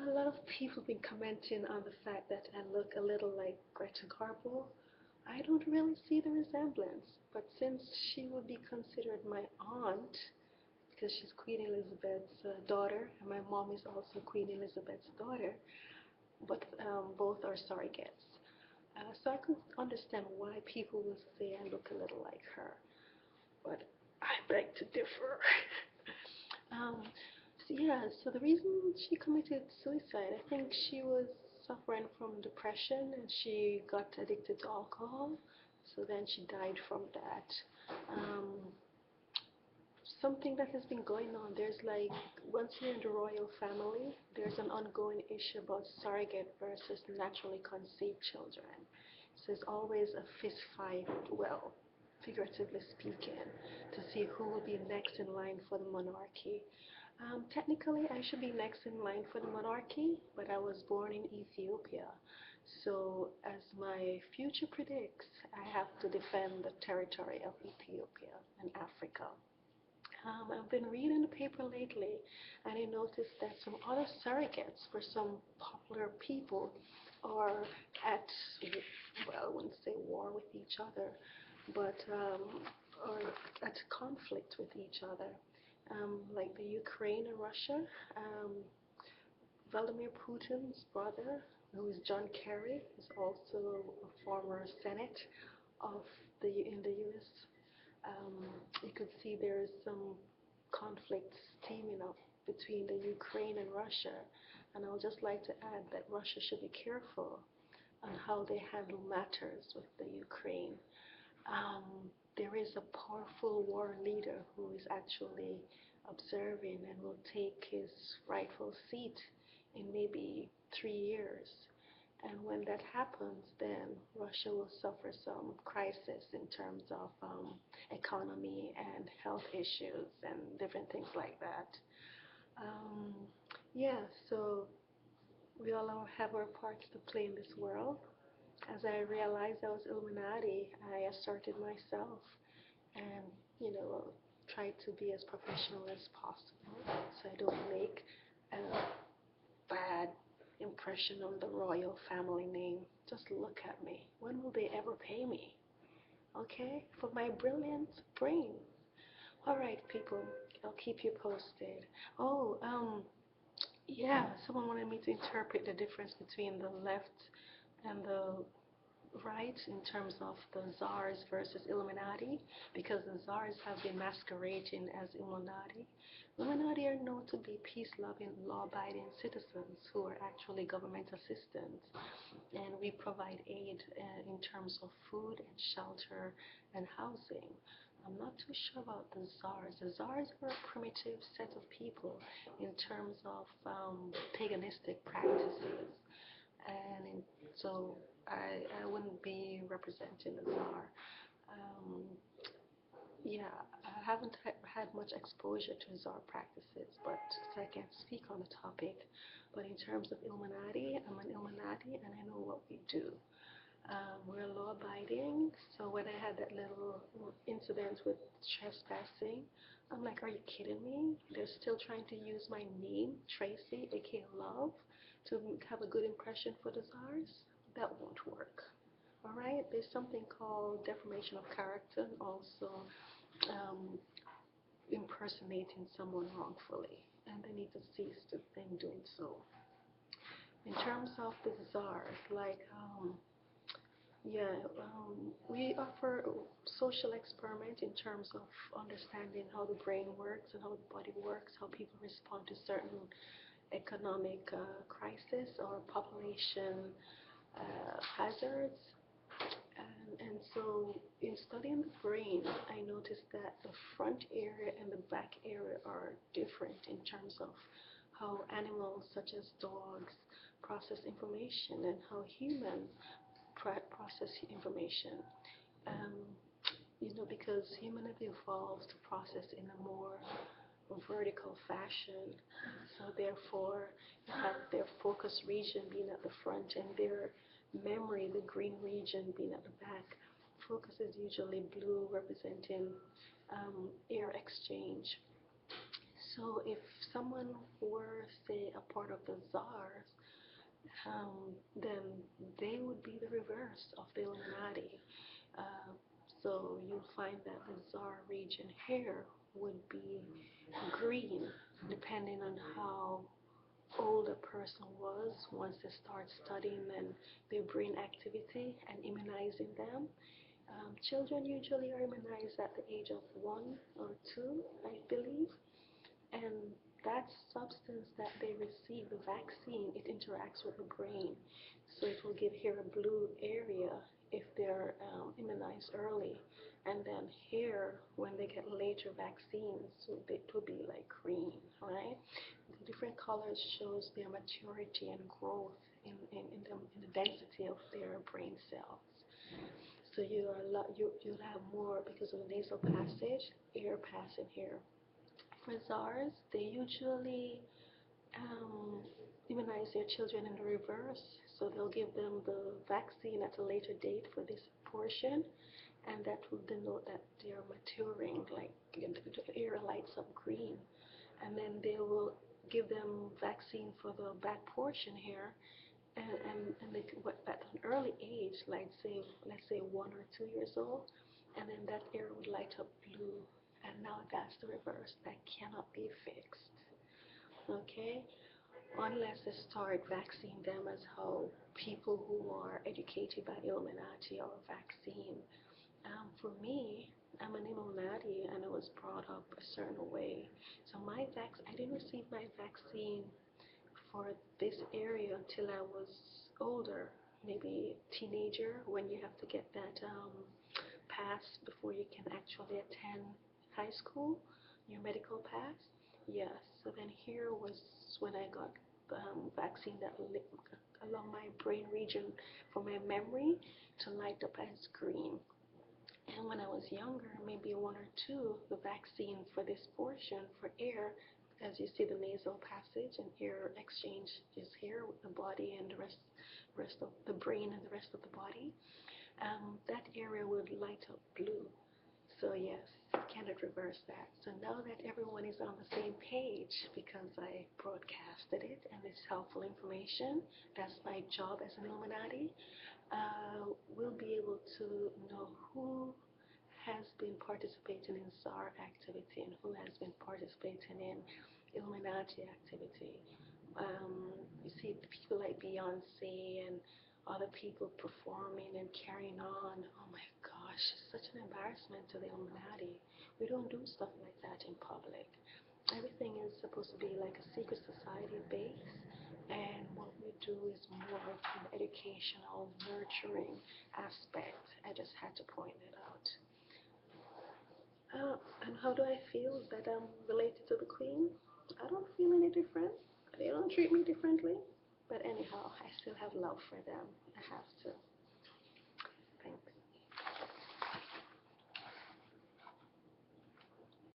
A lot of people been commenting on the fact that I look a little like Greta Garbo. I don't really see the resemblance, but since she would be considered my aunt, because she's Queen Elizabeth's daughter, and my mom is also Queen Elizabeth's daughter, but both are surrogates. So I could understand why people will say I look a little like her, but I beg to differ. um, so yeah, so the reason she committed suicide, I think she was suffering from depression and she got addicted to alcohol. So then she died from that. Um, Something that has been going on. There's like, once you're in the royal family, there's an ongoing issue about surrogate versus naturally conceived children. So it's always a fist fight, well, figuratively speaking, to see who will be next in line for the monarchy. Technically, I should be next in line for the monarchy, but I was born in Ethiopia. So, as my future predicts, I have to defend the territory of Ethiopia and Africa. I've been reading the paper lately, and I noticed that some other surrogates for some popular people are at, well, I wouldn't say war with each other, but are at conflict with each other. Like the Ukraine and Russia. Vladimir Putin's brother, who is John Kerry, is also a former Senate of in the U.S. um, you could see there's some conflicts steaming up between the Ukraine and Russia. And I would just like to add that Russia should be careful on how they handle matters with the Ukraine. Um, there is a powerful war leader who is actually observing and will take his rightful seat in maybe 3 years. And when that happens, then Russia will suffer some crisis in terms of economy and health issues and different things like that. Um, yeah, so we all have our parts to play in this world. As I realized I was Illuminati, I asserted myself and, you know, tried to be as professional as possible so I don't make a bad impression on the royal family name. Just look at me. When will they ever pay me? Okay? For my brilliant brain. All right, people. I'll keep you posted. Oh, yeah, someone wanted me to interpret the difference between the left and the right in terms of the czars versus Illuminati, because the czars have been masquerading as Illuminati. Illuminati are known to be peace-loving, law-abiding citizens who are actually government assistants, and we provide aid in terms of food and shelter and housing. I'm not too sure about the czars. The czars are a primitive set of people in terms of paganistic practices, and so I wouldn't be representing the czar. Um, yeah, I haven't had much exposure to czar practices, but so I can't speak on the topic. But in terms of Illuminati, I'm an Illuminati and I know what we do. We're law-abiding, so when I had that little incident with trespassing, I'm like, are you kidding me? They're still trying to use my name, Tracy, aka Love, to have a good impression for the czars? That won't work. All right, there's something called defamation of character and also um, impersonating someone wrongfully, and they need to cease in doing so. In terms of the czars, like, yeah, we offer social experiment in terms of understanding how the brain works and how the body works, how people respond to certain economic crisis or population hazards. And so in studying the brain, I noticed that the front area and the back area are different in terms of how animals such as dogs process information and how humans process information. Um, because humans have evolved to process in a more vertical fashion. So therefore, you have their focus region being at the front and their memory, the green region, being at the back. Focus is usually blue, representing air exchange. So if someone were, say, a part of the Czars, then they would be the reverse of the Illuminati. Uh, so you'll find that the Czar region here would be green, depending on how old a person was once they start studying and their brain activity and immunizing them. Children usually are immunized at the age of 1 or 2, I believe, and that substance that they receive, the vaccine, it interacts with the brain. So it will give here a blue area if they're immunized early. And then here, when they get later vaccines, so it will be like green, right? The different colors shows their maturity and growth in the density of their brain cells. So you'll have more because of the nasal passage, air passing here. For SARS, they usually immunize their children in the reverse. So they'll give them the vaccine at a later date for this portion, and that will denote that they are maturing, like the air lights up green. And then they will give them vaccine for the back portion here, and they at an early age, like say, let's say 1 or 2 years old, and then that area would light up blue, and now that's the reverse. That cannot be fixed, okay? Unless they start vaccinating them as how people who are educated by Illuminati or vaccine. For me, I'm an Illuminati, and I was brought up a certain way. So I didn't receive my vaccine for this area until I was older, maybe teenager, when you have to get that pass before you can actually attend high school, your medical pass. Yes, so then here was when I got the vaccine that lit along my brain region for my memory to light up as green. And when I was younger, maybe 1 or 2, the vaccine for this portion for air, as you see the nasal passage and air exchange is here with the body and the rest of the brain and the rest of the body, that area would light up blue. So yes, cannot reverse that. So now that everyone is on the same page, because I broadcasted it and it's helpful information, that's my job as an Illuminati, we'll be able to know who has been participating in SAR activity and who has been participating in Illuminati activity. You see people like Beyonce and other people performing and carrying on. Oh my gosh, it's such an embarrassment to the Illuminati. We don't do stuff like that in public. Everything is supposed to be like a secret society base, and what we do is more of an educational, nurturing aspect. I just had to point it out. And how do I feel that I'm related to the Queen? I don't feel any different. They don't treat me differently. But anyhow, I still have love for them. I have to.